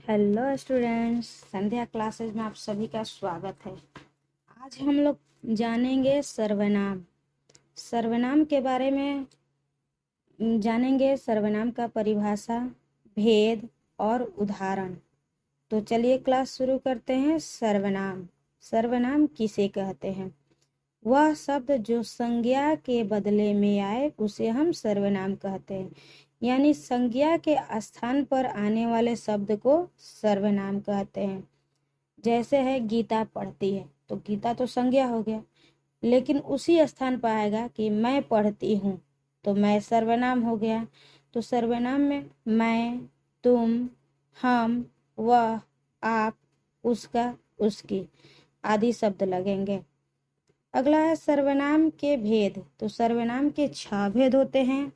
Hello students, संध्या classes में आप सभी का स्वागत है। आज हम लोग जानेंगे सर्वनाम। सर्वनाम के बारे में जानेंगे, सर्वनाम का परिभाषा, भेद और उदाहरण। तो चलिए क्लास शुरू करते हैं। सर्वनाम। सर्वनाम किसे कहते हैं? वह शब्द जो संज्ञा के बदले में आए उसे हम सर्वनाम कहते हैं। यानी संज्ञा के स्थान पर आने वाले शब्द को सर्वनाम कहते हैं। जैसे है गीता पढ़ती है, तो गीता तो संज्ञा हो गया, लेकिन उसी स्थान पर आएगा कि मैं पढ़ती हूँ, तो मैं सर्वनाम हो गया। तो सर्वनाम में मैं, तुम, हम, वह, आप, उसका, उसकी आदि शब्द लगेंगे। अगला है सर्वनाम के भेद। तो सर्वनाम के 6 भेद होते हैं।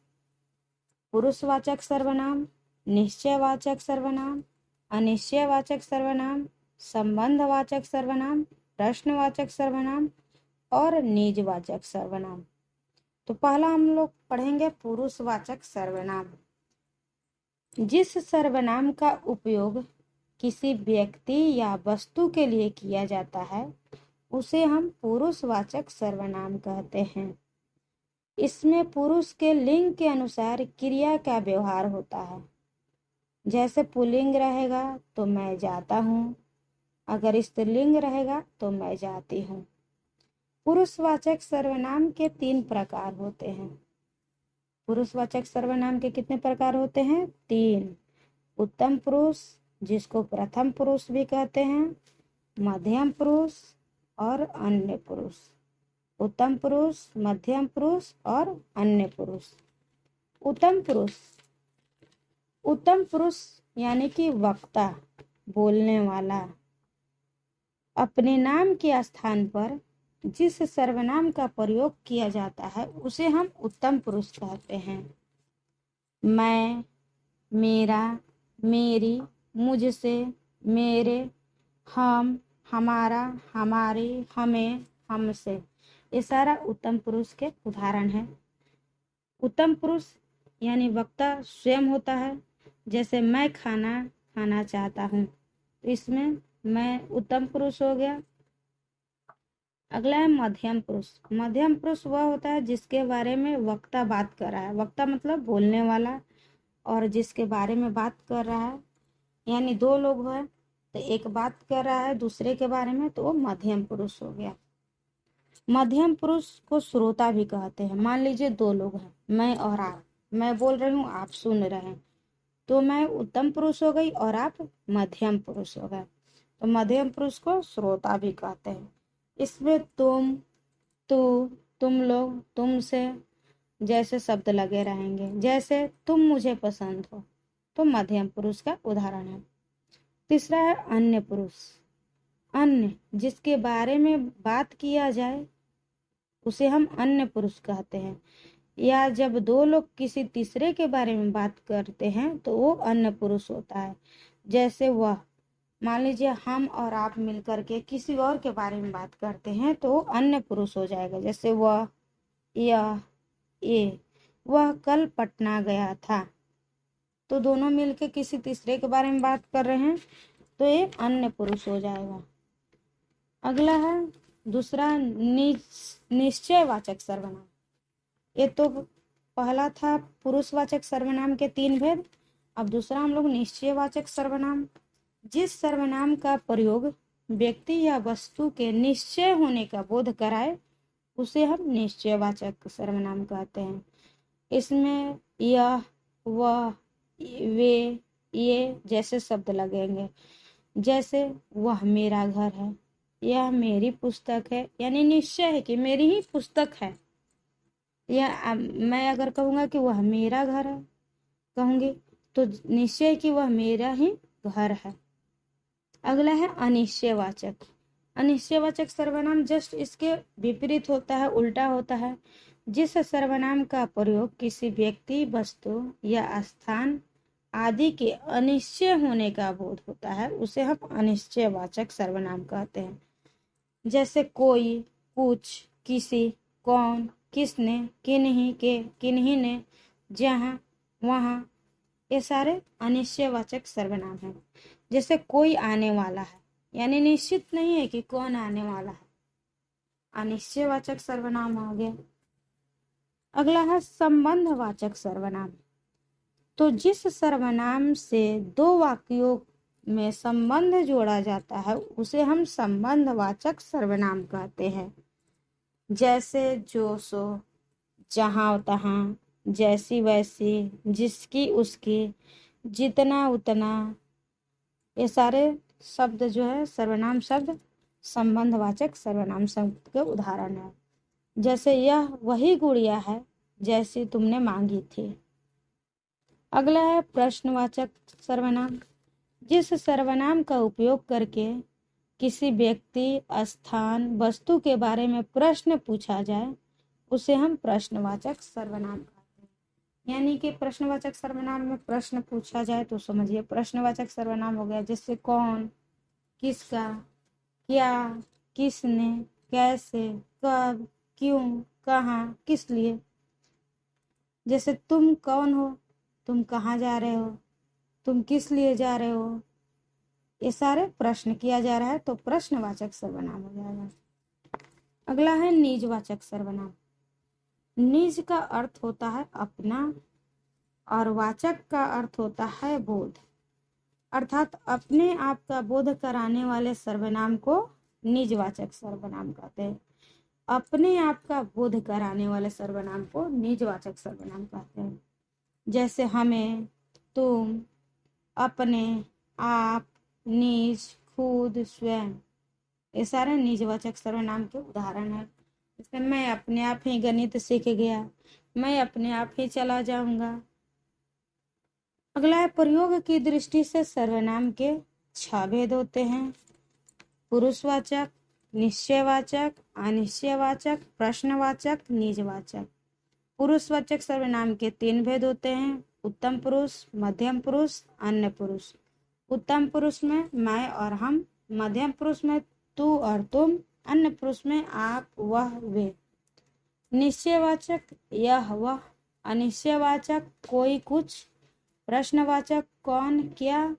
पुरुषवाचक सर्वनाम, निश्चयवाचक सर्वनाम, अनिश्चयवाचक सर्वनाम, संबंधवाचक सर्वनाम, प्रश्नवाचक सर्वनाम और निजवाचक सर्वनाम। तो पहला हम लोग पढ़ेंगे पुरुषवाचक सर्वनाम। जिस सर्वनाम का उपयोग किसी व्यक्ति या वस्तु के लिए किया जाता है उसे हम पुरुषवाचक सर्वनाम कहते हैं। इसमें पुरुष के लिंग के अनुसार क्रिया का व्यवहार होता है। जैसे पुल्लिंग रहेगा तो मैं जाता हूँ, अगर स्त्रीलिंग रहेगा तो मैं जाती हूँ। पुरुषवाचक सर्वनाम के 3 प्रकार होते हैं। पुरुषवाचक सर्वनाम के कितने प्रकार होते हैं? 3। उत्तम पुरुष, जिसको प्रथम पुरुष भी कहते हैं, मध्यम पुरुष और अन्य पुरुष। उत्तम पुरुष, मध्यम पुरुष और अन्य पुरुष। उत्तम पुरुष। उत्तम पुरुष यानी कि वक्ता, बोलने वाला। अपने नाम के स्थान पर जिस सर्वनाम का प्रयोग किया जाता है उसे हम उत्तम पुरुष कहते हैं। मैं, मेरा, मेरी, मुझसे, मेरे, हम, हमारा, हमारी, हमें, हमसे, ये सारा उत्तम पुरुष के उदाहरण है। उत्तम पुरुष यानी वक्ता स्वयं होता है। जैसे मैं खाना खाना चाहता हूँ, तो इसमें मैं उत्तम पुरुष हो गया। अगला है मध्यम पुरुष। मध्यम पुरुष वह होता है जिसके बारे में वक्ता बात कर रहा है। वक्ता मतलब बोलने वाला, और जिसके बारे में बात कर रहा है, यानी 2 लोग हैं तो एक बात कर रहा है दूसरे के बारे में, तो वो मध्यम पुरुष हो गया। मध्यम पुरुष को श्रोता भी कहते हैं। मान लीजिए 2 लोग हैं, मैं और आप। मैं बोल रही हूँ, आप सुन रहे हैं, तो मैं उत्तम पुरुष हो गई और आप मध्यम पुरुष हो गए। तो मध्यम पुरुष को श्रोता भी कहते हैं। इसमें तुम, तू, तुम लोग, तुमसे जैसे शब्द लगे रहेंगे। जैसे तुम मुझे पसंद हो, तो मध्यम पुरुष का उदाहरण है। तीसरा है अन्य पुरुष। अन्य, जिसके बारे में बात किया जाए उसे हम अन्य पुरुष कहते हैं। या जब 2 लोग किसी तीसरे के बारे में बात करते हैं तो वो अन्य पुरुष होता है। जैसे वह, मान लीजिए हम और आप मिलकर के किसी और के बारे में बात करते हैं तो वो अन्य पुरुष हो जाएगा। जैसे वह, यह, ये। वह कल पटना गया था, तो दोनों मिलके किसी तीसरे के बारे में बात कर रहे हैं तो ये अन्य पुरुष हो जाएगा। अगला है दूसरा निश्चयवाचक सर्वनाम। ये तो पहला था पुरुषवाचक सर्वनाम के 3 भेद। अब दूसरा हम लोग निश्चयवाचक सर्वनाम। जिस सर्वनाम का प्रयोग व्यक्ति या वस्तु के निश्चय होने का बोध कराए उसे हम निश्चयवाचक सर्वनाम कहते हैं। इसमें यह, वह, वे, ये जैसे शब्द लगेंगे। जैसे वह मेरा घर है, यह मेरी पुस्तक है, यानी निश्चय है कि मेरी ही पुस्तक है। या मैं अगर कहूँगा कि वह मेरा घर है, कहूँगी, तो निश्चय कि वह मेरा ही घर है। अगला है अनिश्चयवाचक। अनिश्चयवाचक सर्वनाम जस्ट इसके विपरीत होता है, उल्टा होता है। जिस सर्वनाम का प्रयोग किसी व्यक्ति, वस्तु या स्थान आदि के अनिश्चय होने का बोध होता है उसे हम अनिश्चयवाचक सर्वनाम कहते हैं। जैसे कोई, कुछ, किसी, कौन, किसने, किन्हीं के, किन्हीं ने, जहाँ, वहाँ, ये सारे अनिश्चयवाचक सर्वनाम हैं। जैसे कोई आने वाला है, यानी निश्चित नहीं है कि कौन आने वाला है, अनिश्चयवाचक सर्वनाम हो गया। अगला है संबंधवाचक सर्वनाम। तो जिस सर्वनाम से दो वाक्यों में संबंध जोड़ा जाता है उसे हम संबंधवाचक सर्वनाम कहते हैं। जैसे जो सो, जहाँ तहाँ, जैसी वैसी, जिसकी उसकी, जितना उतना, ये सारे शब्द जो है सर्वनाम शब्द संबंधवाचक सर्वनाम शब्द के उदाहरण है। जैसे यह वही गुड़िया है जैसी तुमने मांगी थी। अगला है प्रश्नवाचक सर्वनाम। जिस सर्वनाम का उपयोग करके किसी व्यक्ति, स्थान, वस्तु के बारे में प्रश्न पूछा जाए उसे हम प्रश्नवाचक सर्वनाम कहते हैं। यानी कि प्रश्नवाचक सर्वनाम में प्रश्न पूछा जाए तो समझिए प्रश्नवाचक सर्वनाम हो गया। जैसे कौन, किसका, क्या, किसने, कैसे, कब, क्यों, कहाँ, किस लिए। जैसे तुम कौन हो, तुम कहाँ जा रहे हो, तुम किस लिए जा रहे हो, ये सारे प्रश्न किया जा रहा है तो प्रश्नवाचक सर्वनाम हो जाएगा। अगला है निजवाचक सर्वनाम। निज का अर्थ होता है अपना और वाचक का अर्थ होता है बोध, अर्थात अपने आप का बोध कराने वाले सर्वनाम को निजवाचक सर्वनाम कहते हैं। अपने आप का बोध कराने वाले सर्वनाम को निजवाचक सर्वनाम कहते हैं। जैसे हमें, तुम, अपने, आप, निज, खुद, स्वयं, ये सारे निजवाचक सर्वनाम के उदाहरण है। जैसे मैं अपने आप ही गणित सीख गया, मैं अपने आप ही चला जाऊंगा। अगला है प्रयोग की दृष्टि से सर्वनाम के 6 भेद होते हैं। पुरुषवाचक, निश्चयवाचक, अनिश्चयवाचक, प्रश्नवाचक, निजवाचक। पुरुषवाचक सर्वनाम के 3 भेद होते हैं। उत्तम पुरुष, मध्यम पुरुष, अन्य पुरुष। उत्तम पुरुष में मैं और हम, मध्यम पुरुष में तू और तुम, अन्य पुरुष में आप, वह, वे। निश्चयवाचक यह वह, अनिश्चयवाचक कोई कुछ, प्रश्नवाचक कौन क्या,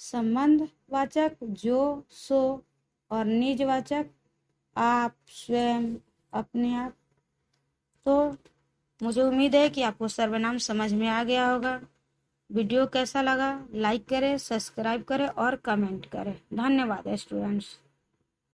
संबंधवाचक जो सो, और निजवाचक आप, स्वयं, अपने आप। तो मुझे उम्मीद है कि आपको सर्वनाम समझ में आ गया होगा। वीडियो कैसा लगा लाइक करें, सब्सक्राइब करें और कमेंट करें। धन्यवाद स्टूडेंट्स।